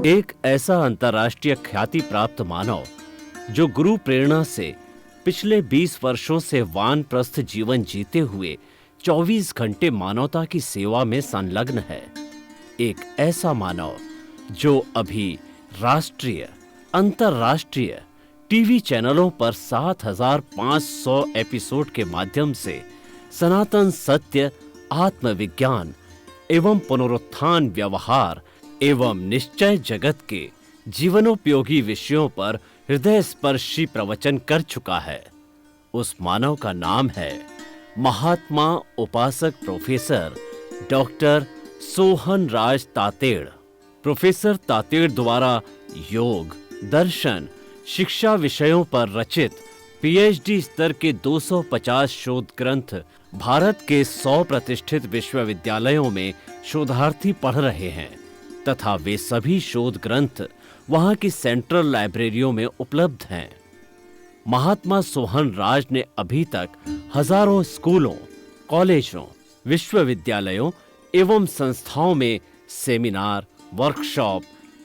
एक ऐसा अंतर्राष्ट्रीय ख्याति प्राप्त मानव जो गुरु प्रेरणा से पिछले 20 वर्षों से वानप्रस्थ जीवन जीते हुए 24 घंटे मानवता की सेवा में संलग्न है। एक ऐसा मानव जो अभी राष्ट्रीय, अंतर्राष्ट्रीय टीवी चैनलों पर 7,500 एपिसोड के माध्यम से सनातन सत्य, आत्मविज्ञान एवं पुनरुत्थान व्यवहार एवं निश्चय जगत के जीवनोपयोगी विषयों पर हृदय स्पर्शी प्रवचन कर चुका है। उस मानव का नाम है महात्मा उपासक प्रोफेसर डॉक्टर सोहन राज तातेड़। प्रोफेसर तातेड़ द्वारा योग, दर्शन, शिक्षा विषयों पर रचित पीएचडी स्तर के 250 शोध ग्रंथ भारत के 100 प्रतिष्ठित विश्वविद्यालयों में शोधार्थी पढ़ रहे हैं तथा वे सभी शोध ग्रंथ वहां की सेंट्रल लाइब्रेरियों में उपलब्ध हैं। महात्मा सोहन राज ने अभी तक हजारों स्कूलों, कॉलेजों, विश्वविद्यालयों एवं संस्थाओं में सेमिनार, वर्कशॉप,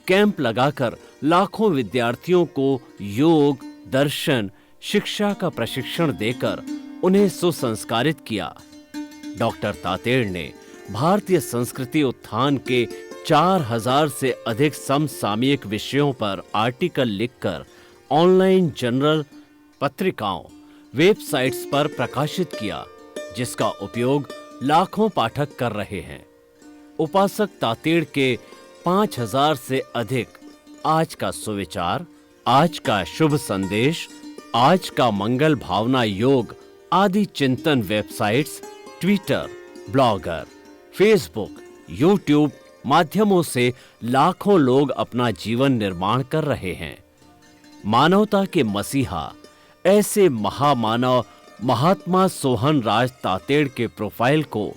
कैंप लगाकर लाखों विद्यार्थियों को योग, दर्शन, शिक्षा का प्रशिक्षण देकर उन्हें सुसंस्कारित किया। डॉक्टर तातेड़ ने भारतीय संस्कृति उत्थान के 4,000 से अधिक समसामयिक विषयों पर आर्टिकल लिखकर ऑनलाइन जर्नल, पत्रिकाओं, वेबसाइट्स पर प्रकाशित किया, जिसका उपयोग लाखों पाठक कर रहे हैं। उपासक तातेड़ के 5,000 से अधिक आज का सुविचार, आज का शुभ संदेश, आज का मंगल भावना योग आदि चिंतन websites, Twitter, blogger, Facebook, YouTube माध्यमों से लाखों लोग अपना जीवन निर्माण कर रहे हैं। मानवता के मसीहा ऐसे महामानव महात्मा सोहन राज तातेड़ के प्रोफाइल को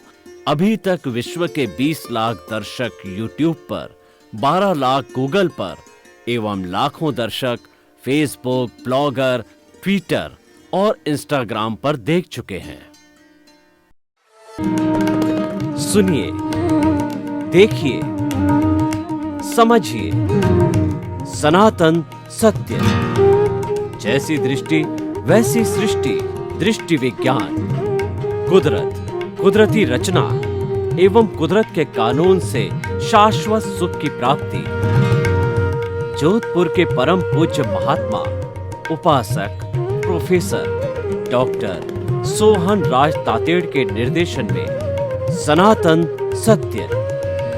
अभी तक विश्व के 20 लाख दर्शक यूट्यूब पर, 12 लाख गूगल पर एवं लाखों दर्शक फेसबुक, ब्लॉगर, ट्विटर और इंस्टाग्राम पर देख चुके हैं। सुनिए, देखिए, समझिए सनातन सत्य। जैसी दृष्टि वैसी सृष्टि, दृष्टि विज्ञान, कुदरत, कुदरती रचना एवं कुदरत के कानून से शाश्वत सुख की प्राप्ति। जोधपुर के परम पूज्य महात्मा उपासक प्रोफेसर डॉक्टर सोहन राज तातेड़ के निर्देशन में सनातन सत्य।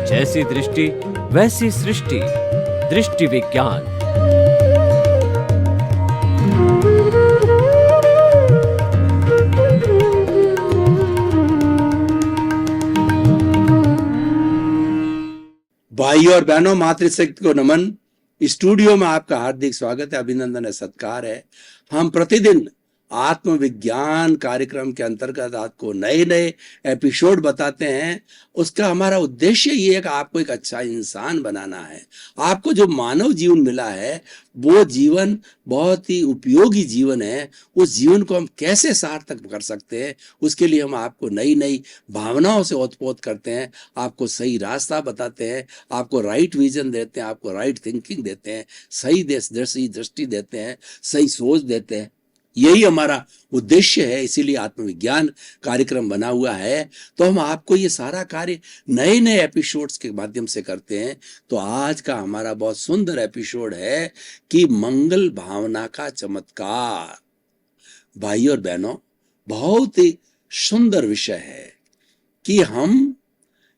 जैसी दृष्टि वैसी सृष्टि, दृष्टि विज्ञान। भाइयों और बहनों, मातृशक्ति को नमन। स्टूडियो में आपका हार्दिक स्वागत है, अभिनंदन है, सत्कार है। हम प्रतिदिन आत्मविज्ञान कार्यक्रम के अंतर्गत आपको नए नए एपिसोड बताते हैं। उसका हमारा उद्देश्य ये है कि आपको एक अच्छा इंसान बनाना है। आपको जो मानव जीवन मिला है वो जीवन बहुत ही उपयोगी जीवन है। उस जीवन को हम कैसे सार्थक कर सकते हैं, उसके लिए हम आपको नई नई भावनाओं से ओतप्रोत करते हैं, आपको सही रास्ता बताते हैं, आपको राइट विजन देते हैं, आपको राइट थिंकिंग देते हैं, सही दृष्टि देते हैं, सही सोच देते हैं। यही हमारा उद्देश्य है, इसीलिए आत्मविज्ञान कार्यक्रम बना हुआ है। तो हम आपको ये सारा कार्य नए नए एपिसोड्स के माध्यम से करते हैं। तो आज का हमारा बहुत सुंदर एपिसोड है कि मंगल भावना का चमत्कार। भाई और बहनों, बहुत ही सुंदर विषय है कि हम,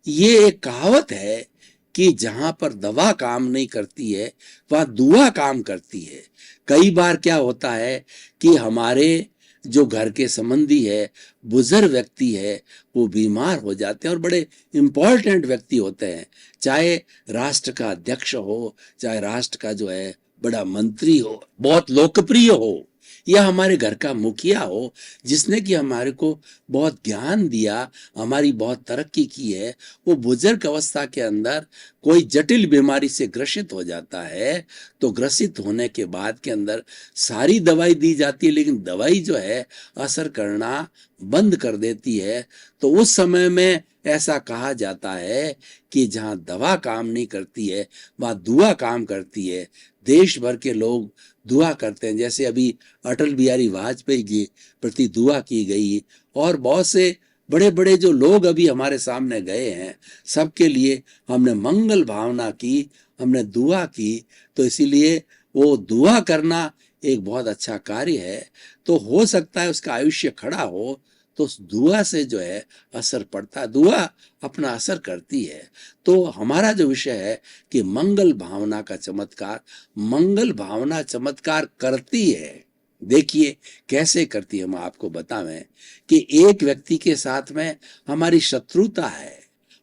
ये एक कहावत है कि जहां पर दवा काम नहीं करती है वहां दुआ काम करती है। कई बार क्या होता है कि हमारे जो घर के संबंधी है, बुजुर्ग व्यक्ति है, वो बीमार हो जाते हैं और बड़े इंपॉर्टेंट व्यक्ति होते हैं, चाहे राष्ट्र का अध्यक्ष हो, चाहे राष्ट्र का जो है बड़ा मंत्री हो, बहुत लोकप्रिय हो, या हमारे घर का मुखिया हो, जिसने कि हमारे को बहुत ज्ञान दिया, हमारी बहुत तरक्की की है। वो बुजुर्ग अवस्था के अंदर कोई जटिल बीमारी से ग्रसित हो जाता है, तो ग्रसित होने के बाद के अंदर सारी दवाई दी जाती है, लेकिन दवाई जो है असर करना बंद कर देती है। तो उस समय में ऐसा कहा जाता है कि जहाँ दवा काम नहीं करती है वहाँ दुआ काम करती है। देश भर के लोग दुआ करते हैं, जैसे अभी अटल बिहारी वाजपेयी जी प्रति दुआ की गई, और बहुत से बड़े बड़े जो लोग अभी हमारे सामने गए हैं, सबके लिए हमने मंगल भावना की, हमने दुआ की। तो इसीलिए वो दुआ करना एक बहुत अच्छा कार्य है। तो हो सकता है उसका आयुष्य खड़ा हो, तो उस दुआ से जो है असर पड़ता है, दुआ अपना असर करती है। तो हमारा जो विषय है कि मंगल भावना का चमत्कार, मंगल भावना चमत्कार करती है। देखिए कैसे करती है, हम आपको बतावें कि एक व्यक्ति के साथ में हमारी शत्रुता है,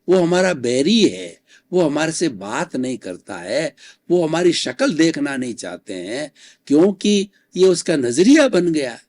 वो हमारा बैरी है, वो हमारे से बात नहीं करता है, वो हमारी शक्ल देखना नहीं चाहते हैं, क्योंकि ये उसका नजरिया बन गया।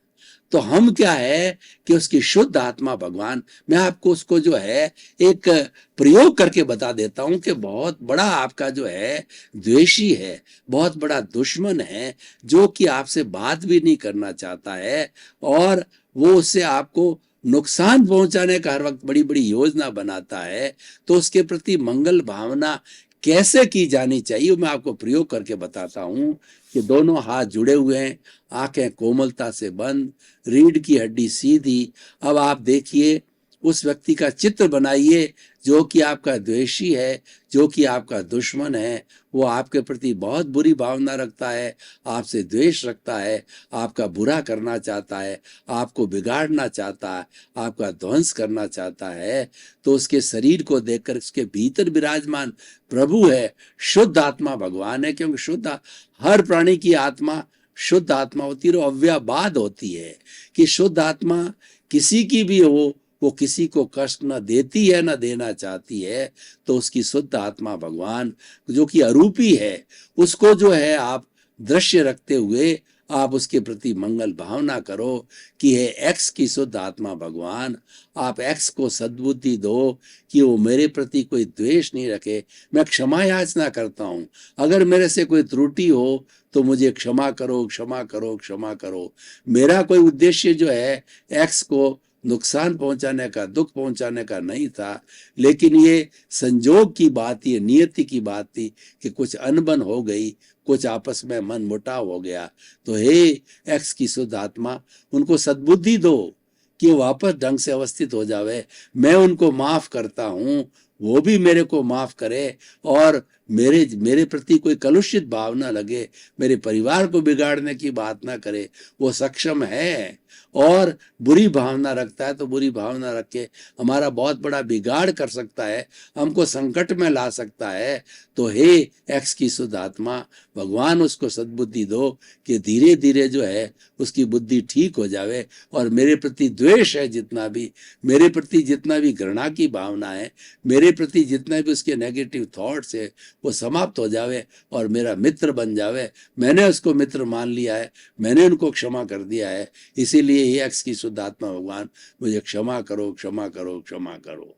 तो हम क्या है कि उसकी शुद्ध आत्मा भगवान, मैं आपको उसको जो है एक प्रयोग करके बता देता हूं कि बहुत बड़ा आपका जो है द्वेषी है, बहुत बड़ा दुश्मन है, जो कि आपसे बात भी नहीं करना चाहता है, और वो उससे आपको नुकसान पहुंचाने का हर वक्त बड़ी बड़ी योजना बनाता है। तो उसके प्रति मंगल भावना कैसे की जानी चाहिए, मैं आपको प्रयोग करके बताता हूं कि दोनों हाथ जुड़े हुए हैं, आंखें कोमलता से बंद, रीढ़ की हड्डी सीधी। अब आप देखिए उस व्यक्ति का चित्र बनाइए जो कि आपका द्वेषी है, जो कि आपका दुश्मन है। वो आपके प्रति बहुत बुरी भावना रखता है, आपसे द्वेष रखता है, आपका बुरा करना चाहता है, आपको बिगाड़ना चाहता है, आपका ध्वंस करना चाहता है। तो उसके शरीर को देखकर उसके भीतर विराजमान प्रभु है, शुद्ध आत्मा भगवान है, क्योंकि शुद्ध हर प्राणी की आत्मा शुद्ध आत्मा होती है, अव्ययबाद होती है कि शुद्ध आत्मा किसी की भी हो, वो किसी को कष्ट न देती है न देना चाहती है। तो उसकी शुद्ध आत्मा भगवान जो कि अरूपी है, उसको जो है आप दृश्य रखते हुए आप उसके प्रति मंगल भावना करो कि है एक्स की शुद्ध आत्मा भगवान, आप एक्स को सद्बुद्धि दो कि वो मेरे प्रति कोई द्वेष नहीं रखे। मैं क्षमा याचना करता हूँ, अगर मेरे से कोई त्रुटि हो तो मुझे क्षमा करो, क्षमा करो, क्षमा करो। मेरा कोई उद्देश्य जो है एक्स को नुकसान पहुंचाने का, दुख पहुंचाने का नहीं था, लेकिन ये संजोग की बात, ये नियति की बात थी कि कुछ अनबन हो गई, कुछ आपस में मन मुटाव हो गया। तो हे एक्स की शुद्ध आत्मा, उनको सद्बुद्धि दो कि वो वापस ढंग से अवस्थित हो जावे। मैं उनको माफ करता हूँ, वो भी मेरे को माफ करे, और मेरे प्रति कोई कलुषित भाव ना लगे, मेरे परिवार को बिगाड़ने की बात ना करे। वो सक्षम है और बुरी भावना रखता है, तो बुरी भावना रख के हमारा बहुत बड़ा बिगाड़ कर सकता है, हमको संकट में ला सकता है। तो हे एक्स की शुद्ध आत्मा भगवान, उसको सद्बुद्धि दो कि धीरे धीरे जो है उसकी बुद्धि ठीक हो जावे, और मेरे प्रति द्वेष है जितना भी, मेरे प्रति जितना भी घृणा की भावना है, मेरे प्रति जितना भी उसके नेगेटिव थॉट्स है, वो समाप्त हो जावे और मेरा मित्र बन जावे। मैंने उसको मित्र मान लिया है, मैंने उनको क्षमा कर दिया है, इसीलिए ये एक्स की शुद्ध आत्मा भगवान मुझे क्षमा करो, क्षमा करो, क्षमा करो।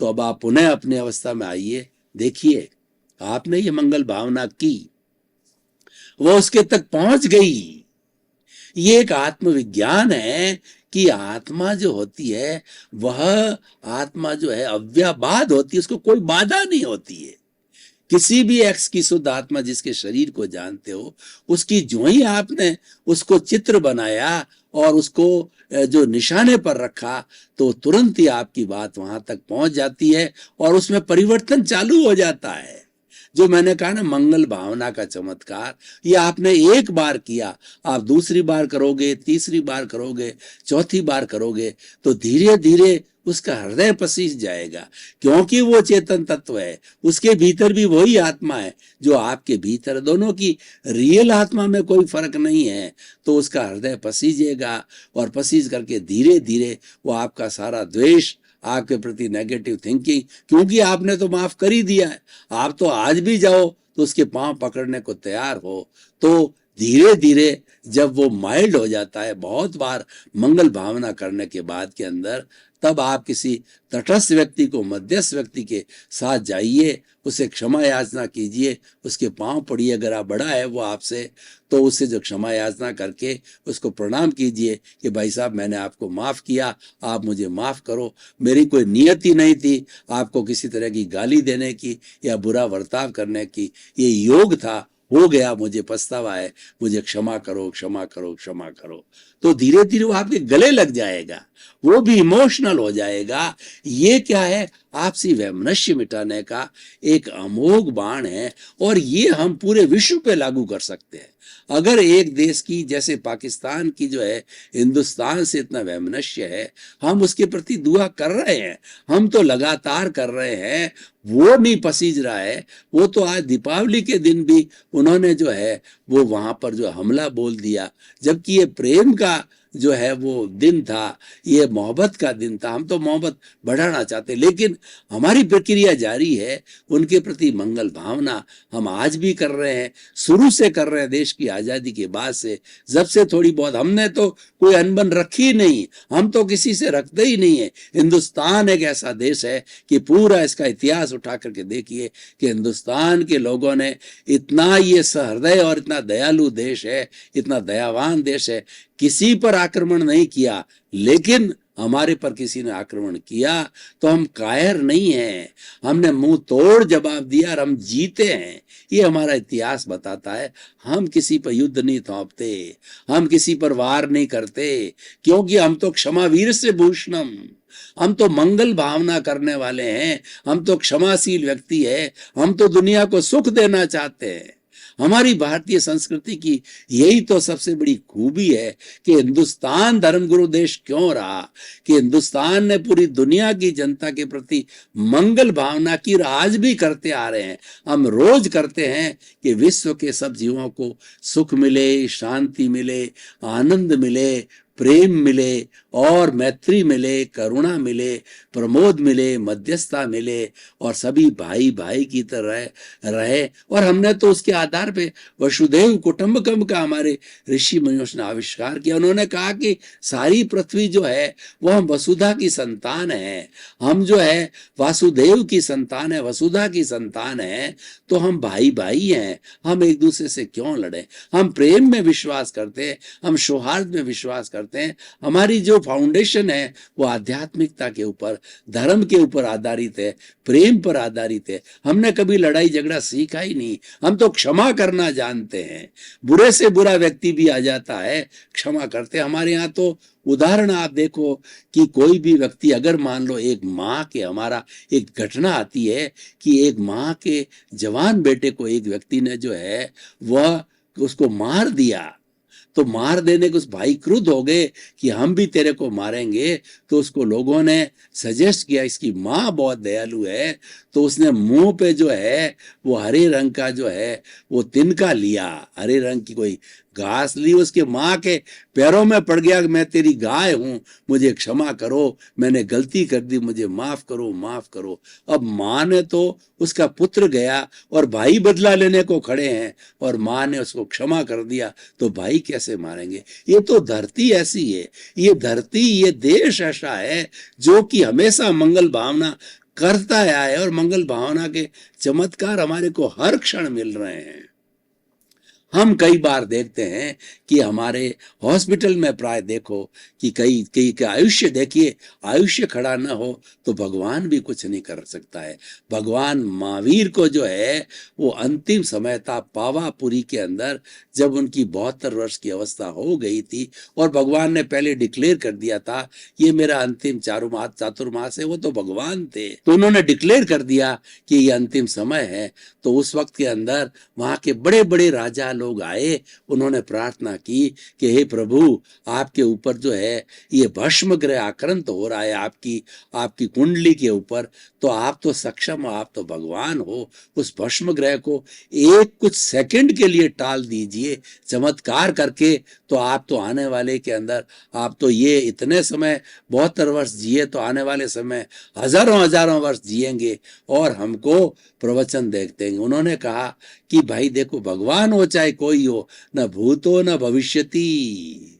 तो अब आप पुनः अपनी अवस्था में आइए। देखिए आपने ये मंगल भावना की, वो उसके तक पहुंच गई। ये एक आत्मविज्ञान है कि आत्मा जो होती है, वह आत्मा जो है अव्ययबाद होती है, उसको कोई बाधा नहीं होती है। किसी भी एक्स की शुद्ध आत्मा जिसके शरीर को जानते हो, उसकी जो ही आपने उसको चित्र बनाया और उसको जो निशाने पर रखा, तो तुरंत ही आपकी बात वहां तक पहुंच जाती है और उसमें परिवर्तन चालू हो जाता है। जो मैंने कहा ना, मंगल भावना का चमत्कार, ये आपने एक बार किया, आप दूसरी बार करोगे, तीसरी बार करोगे, चौथी बार करोगे, तो धीरे धीरे उसका हृदय पसीज जाएगा, क्योंकि वो चेतन तत्व है, उसके भीतर भी वही आत्मा है जो आपके भीतर। दोनों की रियल आत्मा में कोई फर्क नहीं है। तो उसका हृदय पसीजेगा, और पसीज करके धीरे धीरे वो आपका सारा द्वेष, आपके प्रति नेगेटिव थिंकिंग, क्योंकि आपने तो माफ कर ही दिया है, आप तो आज भी जाओ तो उसके पांव पकड़ने को तैयार हो। तो धीरे धीरे जब वो माइल्ड हो जाता है, बहुत बार मंगल भावना करने के बाद के अंदर, तब आप किसी तटस्थ व्यक्ति को, मध्यस्थ व्यक्ति के साथ जाइए, उसे क्षमा याचना कीजिए, उसके पांव पड़िए। अगर आप बड़ा है वो आपसे, तो उससे जो क्षमा याचना करके उसको प्रणाम कीजिए कि भाई साहब मैंने आपको माफ किया, आप मुझे माफ करो, मेरी कोई नियत ही नहीं थी आपको किसी तरह की गाली देने की या बुरा बर्ताव करने की, ये योग था, हो गया, मुझे पछतावा है, मुझे क्षमा करो, क्षमा करो, क्षमा करो। तो धीरे धीरे वो आपके गले लग जाएगा, वो भी इमोशनल हो जाएगा। ये क्या है? आपसी वैमनस्य मिटाने का एक अमोघ बाण है, और ये हम पूरे विश्व पे लागू कर सकते हैं। अगर एक देश की, जैसे पाकिस्तान की जो है, हिंदुस्तान से इतना वैमनस्य है, हम उसके प्रति दुआ कर रहे हैं, हम तो लगातार कर रहे हैं, वो नहीं पसीज रहा है। वो तो आज दीपावली के दिन भी उन्होंने जो है वो वहां पर जो हमला बोल दिया, जबकि ये प्रेम का जो है वो दिन था, ये मोहब्बत का दिन था। हम तो मोहब्बत बढ़ाना चाहते, लेकिन हमारी प्रक्रिया जारी है, उनके प्रति मंगल भावना हम आज भी कर रहे हैं, शुरू से कर रहे हैं, देश की आजादी के बाद से। जब से थोड़ी बहुत, हमने तो कोई अनबन रखी नहीं, हम तो किसी से रखते ही नहीं है। हिंदुस्तान एक ऐसा देश है कि पूरा इसका इतिहास उठा करके देखिए कि हिंदुस्तान के लोगों ने इतना, ये सहृदय और इतना दयालु देश है, इतना दयावान देश है, किसी पर आक्रमण नहीं किया। लेकिन हमारे पर किसी ने आक्रमण किया तो हम कायर नहीं हैं, हमने मुंह तोड़ जवाब दिया और हम जीते हैं। ये हमारा इतिहास बताता है। हम किसी पर युद्ध नहीं थोपते, हम किसी पर वार नहीं करते, क्योंकि हम तो क्षमावीर से भूषणम, हम तो मंगल भावना करने वाले हैं, हम तो क्षमाशील व्यक्ति है, हम तो दुनिया को सुख देना चाहते हैं। हमारी भारतीय संस्कृति की यही तो सबसे बड़ी खूबी है कि हिंदुस्तान धर्मगुरु देश क्यों रहा, कि हिंदुस्तान ने पूरी दुनिया की जनता के प्रति मंगल भावना की, और आज भी करते आ रहे हैं। हम रोज करते हैं कि विश्व के सब जीवों को सुख मिले, शांति मिले, आनंद मिले, प्रेम मिले, और मैत्री मिले, करुणा मिले, प्रमोद मिले, मध्यस्थता मिले, और सभी भाई भाई की तरह रहे। और हमने तो उसके आधार पे वसुधैव कुटुंबकम का हमारे ऋषि मुनियों ने आविष्कार किया। उन्होंने कहा कि सारी पृथ्वी जो है वो हम वसुधा की संतान है, हम जो है वासुदेव की संतान है, वसुधा की संतान है, तो हम भाई भाई हैं, हम एक दूसरे से क्यों लड़े। हम प्रेम में विश्वास करते हैं, हम सौहार्द में विश्वास करते हैं। हमारी जो फाउंडेशन है वो आध्यात्मिकता के ऊपर, धर्म के ऊपर आधारित है, प्रेम पर आधारित है। हमने कभी लड़ाई झगड़ा सीखा ही नहीं, हम तो क्षमा करना जानते हैं। बुरे से बुरा व्यक्ति भी आ जाता है, क्षमा करते। हमारे यहाँ तो उदाहरण आप देखो कि कोई भी व्यक्ति, अगर मान लो एक माँ के, हमारा एक घटना आती है कि एक माँ के जवान बेटे को एक व्यक्ति ने जो है वह उसको मार दिया, तो मार देने को उस भाई क्रुद्ध हो गए कि हम भी तेरे को मारेंगे। तो उसको लोगों ने सजेस्ट किया, इसकी माँ बहुत दयालु है, तो उसने मुंह पे जो है वो हरे रंग का जो है वो तिनका लिया, हरे रंग की कोई घास ली, उसके माँ के पैरों में पड़ गया कि मैं तेरी गाय हूं, मुझे क्षमा करो, मैंने गलती कर दी, मुझे माफ करो, माफ करो। अब माँ ने तो, उसका पुत्र गया और भाई बदला लेने को खड़े हैं, और माँ ने उसको क्षमा कर दिया, तो भाई कैसे मारेंगे। ये तो धरती ऐसी है, ये धरती, ये देश ऐसा है जो कि हमेशा मंगल भावना करता आया है, और मंगल भावना के चमत्कार हमारे को हर क्षण मिल रहे हैं। हम कई बार देखते हैं कि हमारे हॉस्पिटल में प्राय देखो कि कई कई का आयुष्य देखिए, आयुष्य खड़ा ना हो तो भगवान भी कुछ नहीं कर सकता है। भगवान महावीर को जो है वो अंतिम समय था पावापुरी के अंदर, जब उनकी 72 वर्ष की अवस्था हो गई थी, और भगवान ने पहले डिक्लेयर कर दिया था ये मेरा अंतिम चातुर्मास है। वो तो भगवान थे, तो उन्होंने डिक्लेयर कर दिया कि ये अंतिम समय है। तो उस वक्त के अंदर वहां के बड़े बड़े राजा लोग आए, उन्होंने प्रार्थना की कि हे प्रभु, आपके ऊपर जो है ये भस्म ग्रह आक्रांत हो रहा है, आपकी कुंडली के ऊपर, तो आप तो सक्षम हो, आप तो भगवान हो, उस भस्म ग्रह को एक कुछ सेकंड के लिए टाल दीजिए चमत्कार करके, तो आप तो आने वाले के अंदर, आप तो ये इतने समय 72 वर्ष जिए, तो आने वाले समय हजारों हजारों वर्ष जिएंगे और हमको प्रवचन देखते हैं। उन्होंने कहा कि भाई देखो, भगवान हो चाहे कोई हो, न भूतो न भविष्यति,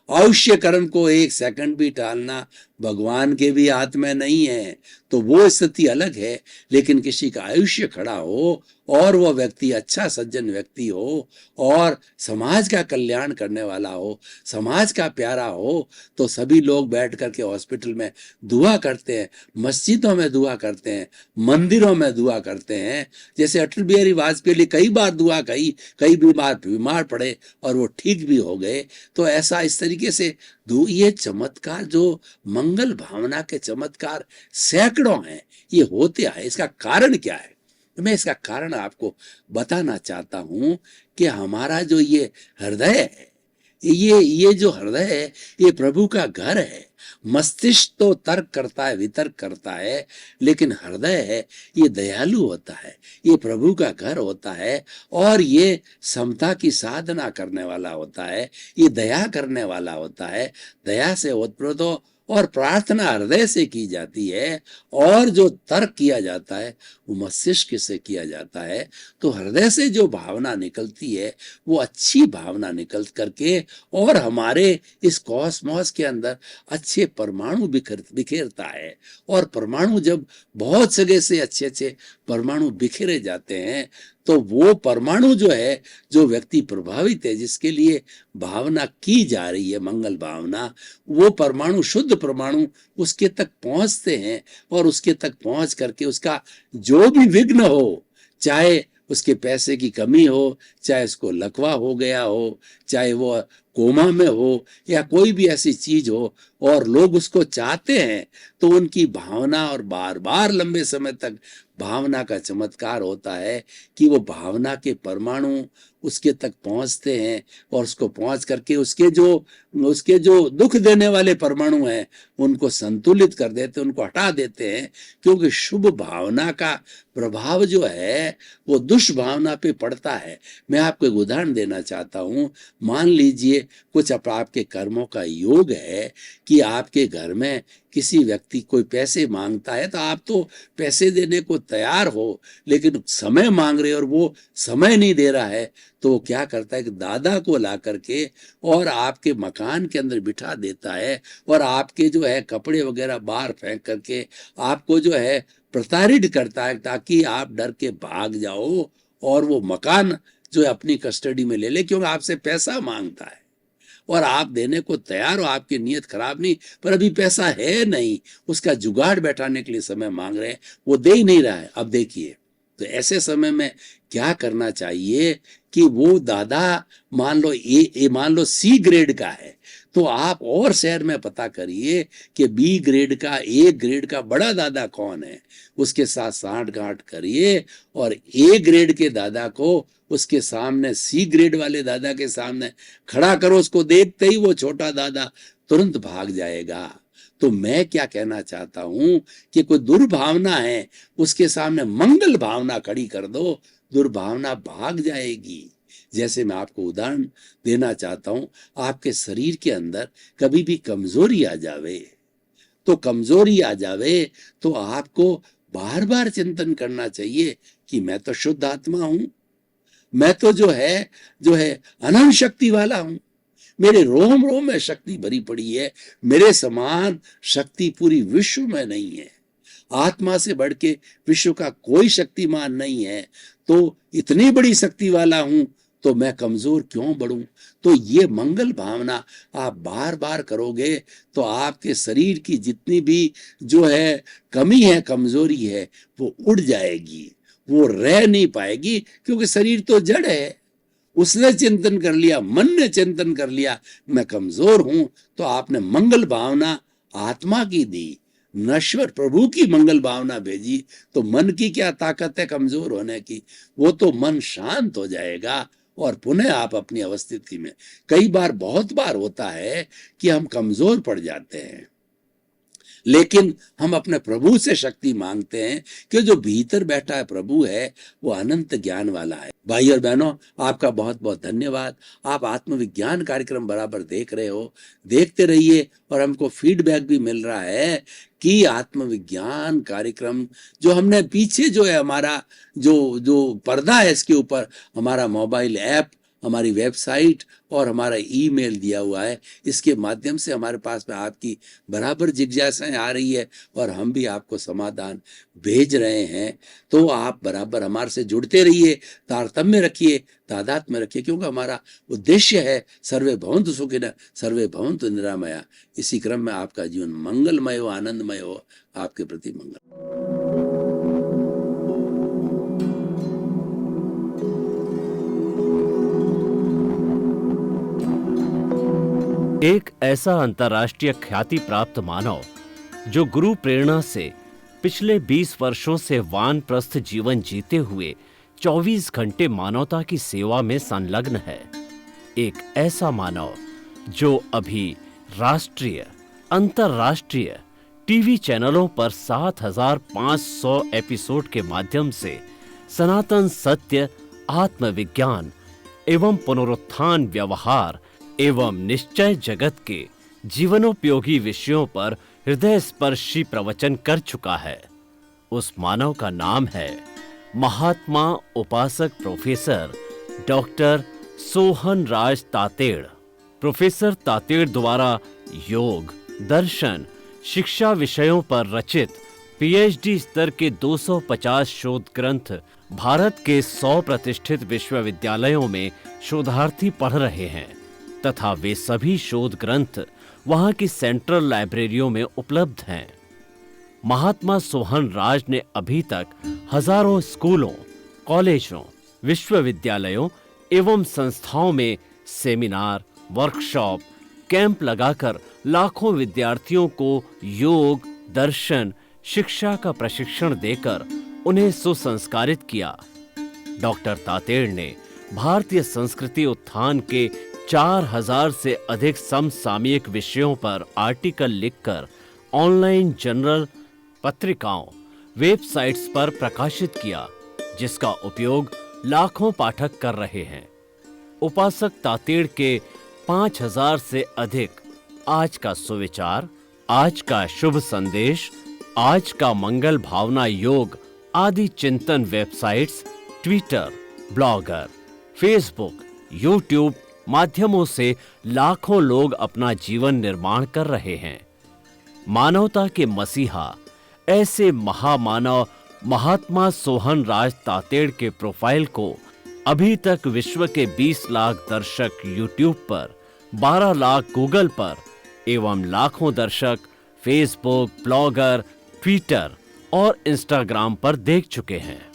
अवश्य कर्म को एक सेकंड भी टालना भगवान के भी हाथ में नहीं है। तो वो स्थिति अलग है, लेकिन किसी का आयुष्य खड़ा हो और वो व्यक्ति अच्छा सज्जन व्यक्ति हो और समाज का कल्याण करने वाला हो, समाज का प्यारा हो, तो सभी लोग बैठ करके हॉस्पिटल में दुआ करते हैं, मस्जिदों में दुआ करते हैं, मंदिरों में दुआ करते हैं। जैसे अटल बिहारी वाजपेयी लिए कई बार दुआ कही, कई बीमार पड़े और वो ठीक भी हो गए। तो ऐसा इस तरीके से ये चमत्कार, जो मंगल भावना के चमत्कार सैकड़ों हैं, ये होते आए। इसका कारण क्या है? मैं इसका कारण आपको बताना चाहता हूं कि हमारा जो ये हृदय है, ये जो हृदय है, ये प्रभु का घर है। मस्तिष्क तो तर्क करता है, वितर्क करता है, लेकिन हृदय है, ये दयालु होता है, ये प्रभु का घर होता है और ये समता की साधना करने वाला होता है, ये दया करने वाला होता है। दया से ओतप्रोत हो और प्रार्थना हृदय से की जाती है, और जो तर्क किया जाता है वो मस्तिष्क से किया जाता है। तो हृदय से जो भावना निकलती है वो अच्छी भावना निकल करके और हमारे इस कॉस्मॉस के अंदर अच्छे परमाणु बिखेरता है। और परमाणु जब बहुत जगह से अच्छे अच्छे परमाणु बिखेरे जाते हैं, तो वो परमाणु जो है, जो व्यक्ति प्रभावित है, जिसके लिए भावना की जा रही है मंगल भावना, वो परमाणु, शुद्ध परमाणु उसके तक पहुंचते हैं और उसके तक पहुंच करके उसका जो भी विघ्न हो, चाहे उसके पैसे की कमी हो, चाहे उसको लकवा हो गया हो, चाहे वो कोमा में हो, या कोई भी ऐसी चीज हो और लोग उसको चाहते हैं, तो उनकी भावना, और बार बार लंबे समय तक भावना का चमत्कार होता है कि वो भावना के परमाणु उसके तक पहुंचते हैं और उसको पहुंच करके उसके जो दुख देने वाले परमाणु हैं उनको संतुलित कर देते हैं, उनको हटा देते हैं। क्योंकि शुभ भावना का प्रभाव जो है वो दुष्भावना पे पड़ता है। मैं आपको एक उदाहरण देना चाहता हूं। मान लीजिए कुछ आपके कर्मों का योग है कि आपके घर में किसी व्यक्ति कोई पैसे मांगता है, तो आप तो पैसे देने को तैयार हो, लेकिन समय मांग रहे और वो समय नहीं दे रहा है, तो वो क्या करता है कि दादा को ला करके और आपके मकान के अंदर बिठा देता है और आपके जो है कपड़े वगैरह बाहर फेंक करके आपको जो है प्रताड़ित करता है, ताकि आप डर के भाग जाओ और वो मकान जो है अपनी कस्टडी में ले ले, क्योंकि आपसे पैसा मांगता है और आप देने को तैयार हो, आपकी नीयत खराब नहीं, पर अभी पैसा है नहीं, उसका जुगाड़ बैठाने के लिए समय मांग रहे हैं, वो दे ही नहीं रहा है। अब देखिए, तो ऐसे समय में क्या करना चाहिए कि वो दादा मान लो सी ग्रेड का है, तो आप और शहर में पता करिए कि बी ग्रेड का, ए ग्रेड का बड़ा दादा कौन है, उसके साथ सांठ-गांठ करिए और ए ग्रेड के दादा को उसके सामने, सी ग्रेड वाले दादा के सामने खड़ा करो। उसको देखते ही वो छोटा दादा तुरंत भाग जाएगा। तो मैं क्या कहना चाहता हूं कि कोई दुर्भावना है, उसके सामने मंगल भावना खड़ी कर दो, दुर्भावना भाग जाएगी। जैसे मैं आपको उदाहरण देना चाहता हूं, आपके शरीर के अंदर कभी भी कमजोरी आ जावे, तो आपको बार बार चिंतन करना चाहिए कि मैं तो शुद्ध आत्मा हूं, मैं तो जो है अनंत शक्ति वाला हूं, मेरे रोम रोम में शक्ति भरी पड़ी है, मेरे समान शक्ति पूरी विश्व में नहीं है, आत्मा से बढ़ के विश्व का कोई शक्तिमान नहीं है, तो इतनी बड़ी शक्ति वाला हूं, तो मैं कमजोर क्यों बढ़ूं। तो ये मंगल भावना आप बार बार करोगे तो आपके शरीर की जितनी भी जो है कमी है, कमजोरी है, वो उड़ जाएगी, वो रह नहीं पाएगी, क्योंकि शरीर तो जड़ है। उसने चिंतन कर लिया, मन ने चिंतन कर लिया मैं कमजोर हूं, तो आपने मंगल भावना आत्मा की दी, नश्वर प्रभु की मंगल भावना भेजी, तो मन की क्या ताकत है कमजोर होने की। वो तो मन शांत हो जाएगा और पुनः आप अपनी अवस्थिति में। कई बार, बहुत बार होता है कि हम कमजोर पड़ जाते हैं, लेकिन हम अपने प्रभु से शक्ति मांगते हैं कि जो भीतर बैठा है प्रभु है वो अनंत ज्ञान वाला है। भाई और बहनों, आपका बहुत बहुत धन्यवाद। आप आत्मविज्ञान कार्यक्रम बराबर देख रहे हो, देखते रहिए। और हमको फीडबैक भी मिल रहा है कि आत्मविज्ञान कार्यक्रम जो हमने पीछे जो है हमारा जो जो पर्दा है इसके ऊपर हमारा मोबाइल ऐप, हमारी वेबसाइट और हमारा ईमेल दिया हुआ है, इसके माध्यम से हमारे पास में आपकी बराबर जिज्ञासाएं आ रही है और हम भी आपको समाधान भेज रहे हैं। तो आप बराबर हमारे से जुड़ते रहिए, तारतम्य रखिए, तादाद में रखिए, क्योंकि हमारा उद्देश्य है सर्वे भवन्तु सुखिनः सर्वे भवन्तु निरामया। इसी क्रम में आपका जीवन मंगलमय हो, आनंदमय हो। आपके प्रति मंगल। एक ऐसा अंतर्राष्ट्रीय ख्याति प्राप्त मानव जो गुरु प्रेरणा से पिछले 20 वर्षों से वानप्रस्थ जीवन जीते हुए 24 घंटे मानवता की सेवा में संलग्न है। एक ऐसा मानव जो अभी राष्ट्रीय, अंतर्राष्ट्रीय टीवी चैनलों पर 7,500 एपिसोड के माध्यम से सनातन सत्य, आत्मविज्ञान एवं पुनरुत्थान व्यवहार एवं निश्चय जगत के जीवनोपयोगी विषयों पर हृदय स्पर्शी प्रवचन कर चुका है। उस मानव का नाम है महात्मा उपासक प्रोफेसर डॉक्टर सोहन राज तातेड़। प्रोफेसर तातेड़ द्वारा योग, दर्शन, शिक्षा विषयों पर रचित पीएचडी स्तर के 250 शोध ग्रंथ भारत के 100 प्रतिष्ठित विश्वविद्यालयों में शोधार्थी पढ़ रहे हैं तथा वे सभी शोध ग्रंथ वहां की सेंट्रल लाइब्रेरियों में उपलब्ध हैं। महात्मा सोहन राज ने अभी तक हजारों स्कूलों, कॉलेजों, विश्वविद्यालयों एवं संस्थाओं में सेमिनार, वर्कशॉप, कैंप लगाकर लाखों विद्यार्थियों को योग, दर्शन, शिक्षा का प्रशिक्षण देकर उन्हें सुसंस्कारित किया। डॉक्टर तातेड़ ने भारतीय संस्कृति उत्थान के 4000 से अधिक समसामयिक विषयों पर आर्टिकल लिखकर ऑनलाइन जर्नल, पत्रिकाओं, वेबसाइट्स पर प्रकाशित किया, जिसका उपयोग लाखों पाठक कर रहे हैं। उपासक तातेड़ के 5000 से अधिक आज का सुविचार, आज का शुभ संदेश, आज का मंगल भावना योग आदि चिंतन websites, Twitter, blogger, Facebook, YouTube माध्यमों से लाखों लोग अपना जीवन निर्माण कर रहे हैं। मानवता के मसीहा ऐसे महामानव महात्मा सोहन राज तातेड़ के प्रोफाइल को अभी तक विश्व के 20 लाख दर्शक यूट्यूब पर, 12 लाख गूगल पर एवं लाखों दर्शक फेसबुक, ब्लॉगर, ट्विटर और इंस्टाग्राम पर देख चुके हैं।